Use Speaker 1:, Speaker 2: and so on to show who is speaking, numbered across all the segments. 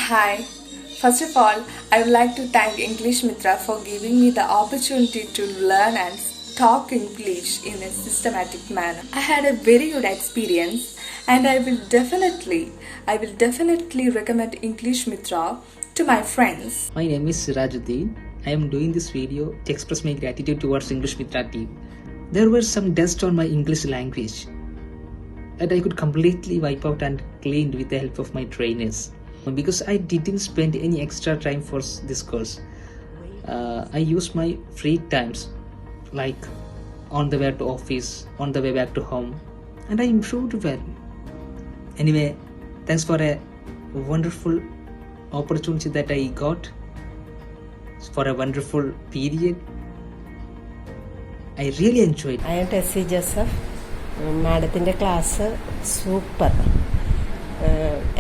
Speaker 1: Hi. First of all, I would like to thank English Mitra for giving me the opportunity to learn and talk English in a systematic manner. I had a very good experience and I will definitely recommend English Mitra to my friends.
Speaker 2: My name is Sirajuddin. I am doing this video to express my gratitude towards English Mitra team. There were some tests on my English language that I could completely wipe out and cleaned with the help of my trainers. Because I didn't spend any extra time for this course. I used my free times like on the way to office, on the way back to home, and I improved well. Anyway, thanks for a wonderful opportunity that I got for a wonderful period. I really enjoyed.
Speaker 3: I am Tessie Joseph. മാഡത്തിൻ്റെ class super,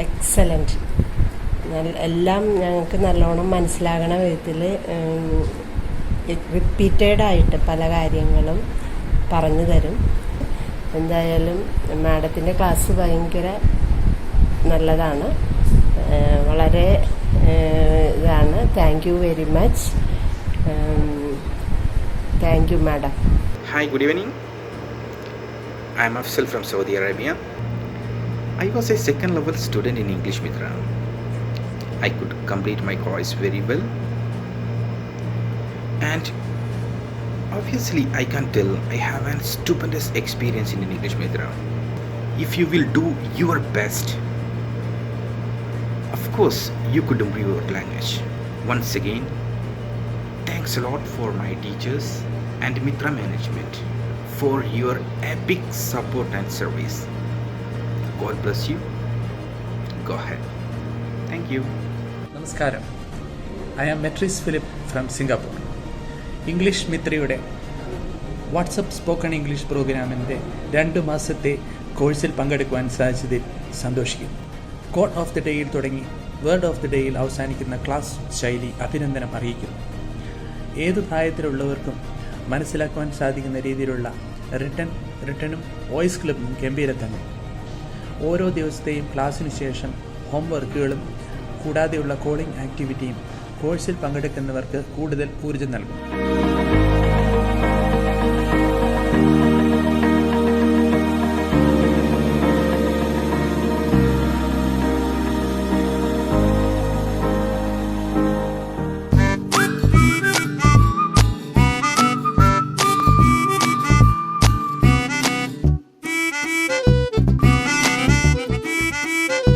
Speaker 3: excellent. എല്ലാം ഞങ്ങൾക്ക് നല്ലോണം മനസ്സിലാകണ വിധത്തിൽ റിപ്പീറ്റഡായിട്ട് പല കാര്യങ്ങളും പറഞ്ഞു തരും. എന്തായാലും മാഡത്തിൻ്റെ ക്ലാസ് ഭയങ്കര നല്ലതാണ്, വളരെ ഇതാണ്. Thank you very much. Thank you madam.
Speaker 4: Hi, good evening. I am Afsal from Saudi Arabia. I was a second level student in English Mitra. I could complete my course very well, and obviously I can tell I have a stupendous experience in English Mitra. If you will do your best, of course you could improve your language. Once again, thanks a lot for my teachers and Mitra management for your epic support and service. God bless you. Go ahead. Thank you.
Speaker 5: നമസ്കാരം. I am Metris Philip from Singapore. English മിത്രയുടെ WhatsApp spoken English പ്രോഗ്രാമിൻ്റെ 2 മാസത്തെ കോഴ്സിൽ പങ്കെടുക്കുവാൻ സാധിച്ചതിൽ സന്തോഷിക്കുന്നു. Code of the ഡേയിൽ തുടങ്ങി വേർഡ് ഓഫ് ദി ഡേയിൽ അവസാനിക്കുന്ന ക്ലാസ് ശൈലി അഭിനന്ദനം അറിയിക്കുന്നു. ഏതു പ്രായത്തിലുള്ളവർക്കും മനസ്സിലാക്കുവാൻ സാധിക്കുന്ന രീതിയിലുള്ള റിട്ടനും വോയിസ് ക്ലബും ഗംഭീരം തന്നെ. ഓരോ ദിവസത്തെയും ക്ലാസ്സിനു ശേഷം ഹോംവർക്കുകളും കൂടാതെയുള്ള കോഡിംഗ് ആക്ടിവിറ്റിയും കോഴ്സിൽ പങ്കെടുക്കുന്നവർക്ക് കൂടുതൽ ഊർജ്ജം നൽകും.